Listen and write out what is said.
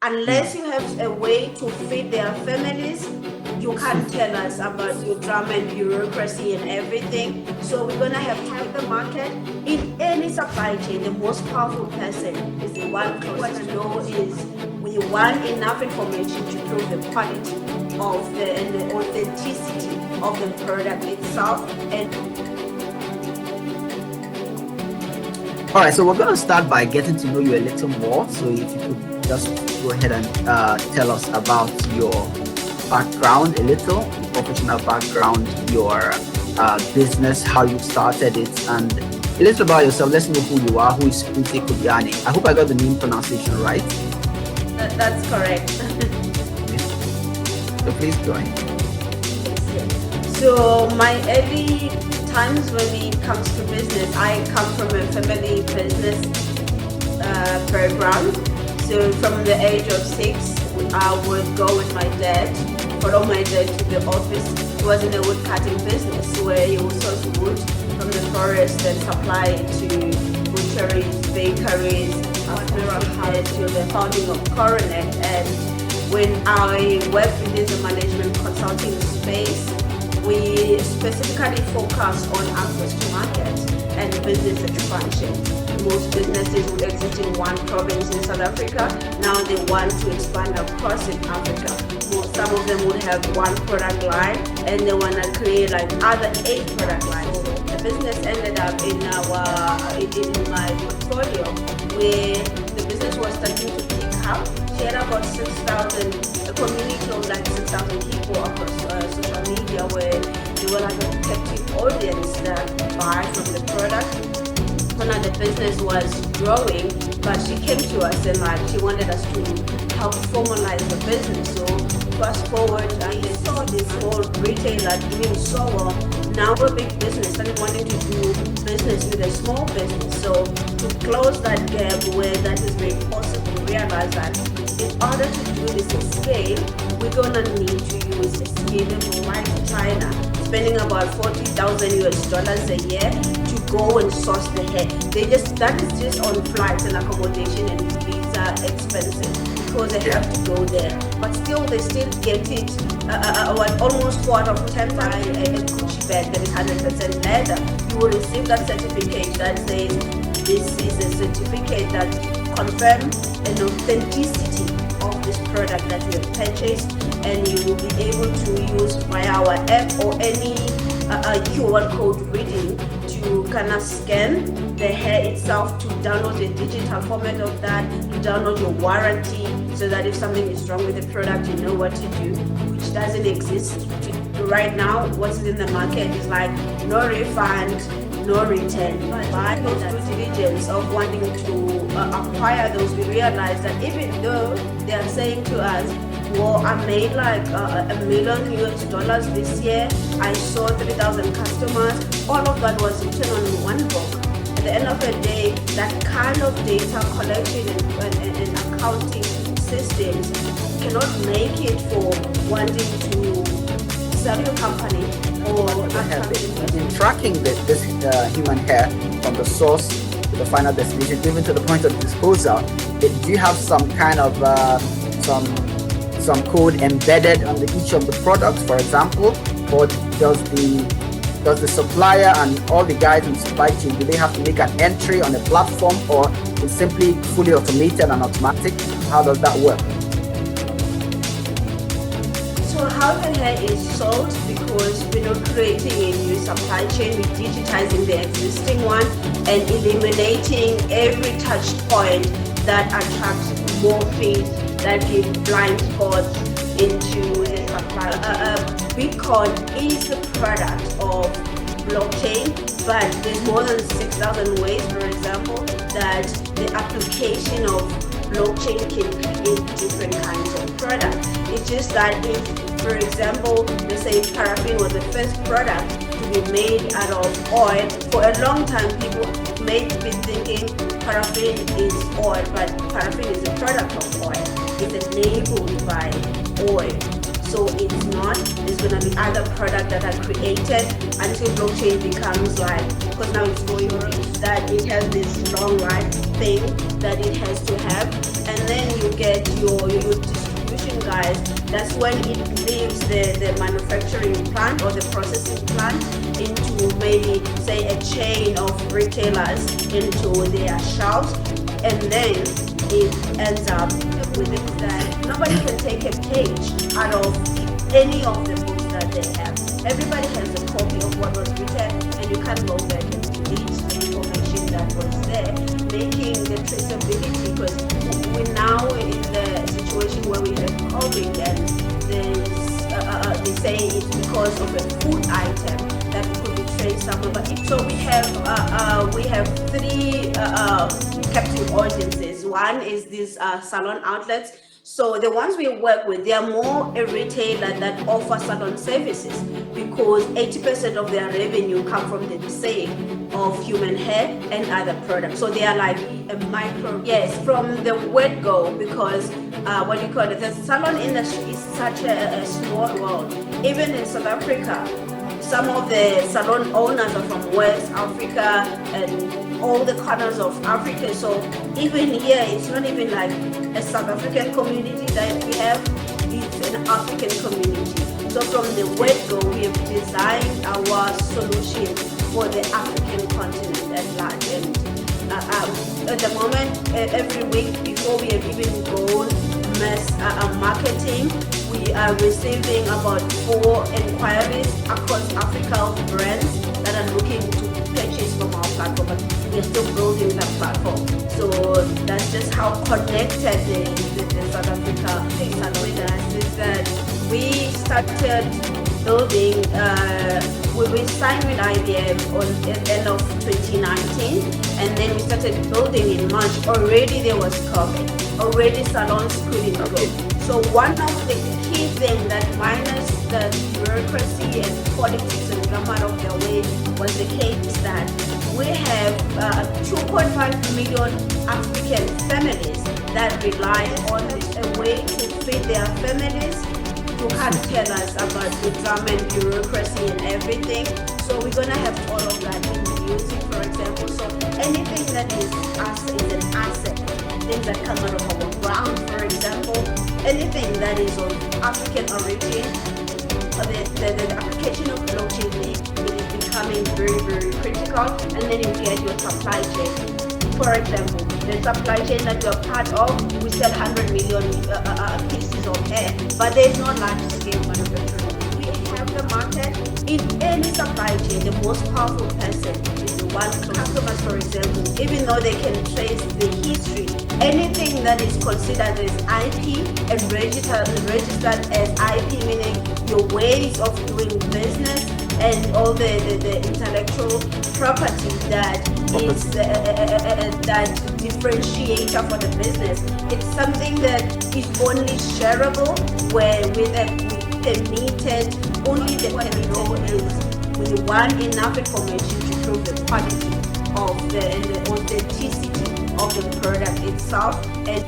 Unless you have a way to feed their families, you can't tell us about your drama and bureaucracy and everything. So we're gonna have to hit the market. In any supply chain, the most powerful person is the one what I know is we want enough information to prove the quality of and the authenticity of the product itself. And all right, so we're going to start by getting to know you a little more. So if you could just go ahead and tell us about your background a little, your professional background, your business, how you started it, and a little about yourself. Let's know who you are. Who is Kubyane? I hope I got the name pronunciation right. That's correct. So please go ahead. So my early times when it comes to business, I come from a family business background. So from the age of 6, I would go with my dad, follow my dad to the office. He was in a wood cutting business where he would source wood from the forest and supply it to butcheries, bakeries, to the founding of Coronet. And when I worked in this management consulting space, we specifically focus on access to market and business expansion. Most businesses would exist in one province in South Africa. Now they want to expand across in Africa. Some of them would have one product line and they want to create like other 8 product lines. So the business ended up in my portfolio where the business was starting to pick up. She had about 6,000, a community of like 6,000 people across social media where they were like a captive audience that buy from the product. Now the business was growing, but she came to us and like she wanted us to help formalize the business. So fast forward, and they saw this whole retailer doing so well. Now a big business started wanting to do business with a small business. So to close that gap where that is very possible, realize that in order to do this at scale, we're gonna need to use a scalable like China, spending about $40,000 a year to go and source the hair. That is just on flights and accommodation and visa expenses because they have to go there. But still, they still get it almost 4 out of 10 times a Gucci bag that is 100% leather. You will receive that certificate that says this is a certificate that confirms an authenticity of this product that you have purchased, and you will be able to use via our app or any QR code reading to kind of scan the hair itself, to download the digital format of that, to download your warranty so that if something is wrong with the product, you know what to do, which doesn't exist right now. What's in the market is like no refund, no return. By those due diligence of wanting to acquire those, we realize that even though they are saying to us, well, I made like $1 million this year, I saw 3,000 customers, all of that was written on one book. At the end of the day, that kind of data collection and accounting systems cannot make it for wanting to sell your company or in tracking this human hair from the source to the final destination, even to the point of disposal. Do you have some kind of some code embedded under each of the products, for example, or does the supplier and all the guys in supply chain, do they have to make an entry on a platform, or it's simply fully automated and automatic? How does that work? So how the hair is sold, because we're not creating a new supply chain, we're digitizing the existing one and eliminating every touch point that attracts more fees, that give blind spots into the supply chain. Bitcoin is a product of blockchain, but there's more than 6,000 ways, for example, that the application of blockchain can create different kinds of products. It's just that if, for example, let's say paraffin was the first product to be made out of oil, for a long time people may be thinking paraffin is oil, but paraffin is a product of oil. It's enabled by oil. So it's not, there's going to be other products that are created until blockchain becomes like, because now it's going that it has this long life thing that it has to have, and then you get your distribution guys. That's when it leaves the manufacturing plant or the processing plant into maybe say a chain of retailers into their shelves, and then it ends up with it that nobody can take a page out of any of the books that they have. Everybody has a copy of what was written, and you can't go back and delete the information that was there, making the traceability, because we're now in the situation where we have COVID, and they say it's because of a food item that could be traced somewhere. But so we have three captive audiences. One is these salon outlets. So the ones we work with, they are more a retailer that offer salon services, because 80% of their revenue come from the sale of human hair and other products. So they are like a micro, yes, from the word go, because what you call it, the salon industry is such a small world. Even in South Africa, some of the salon owners are from West Africa and all the corners of Africa. So even here, it's not even like a South African community that we have, it's an African community. So from the word go, we have designed our solution for the African continent at large. And at the moment, every week before we have even gone mass marketing, we are receiving about 4 inquiries across Africa of brands that are looking to purchase from our platform, but we're still building that platform. So that's just how connected the South Africa salon is that we started building, we signed with IBM on the end of 2019, and then we started building in March. Already there was COVID, already salons couldn't go. So one of the key things that minus the bureaucracy and politics and come out of their way was the case that we have 2.5 million African families that rely on a way to feed their families. You can't tell us about the drama and bureaucracy and everything. So we're gonna have all of that in the music, for example. So anything that is an asset, things that come out of our ground, for example, anything that is of African origin, the application of blockchain is becoming very, very critical. And then you get your supply chain. For example, the supply chain that you're part of, we sell 100 million pieces of hair, but there's no large scale manufacturing. We have the market. In any supply chain, the most powerful person is the one. Customers, for example, even though they can trace the history, anything that is considered as IP and registered as IP, meaning your ways of doing business and all the intellectual property that is that differentiator for the business. It's something that is only shareable, where with permitted, only the permitted is we want enough information to prove the quality of and the authenticity of the product itself. And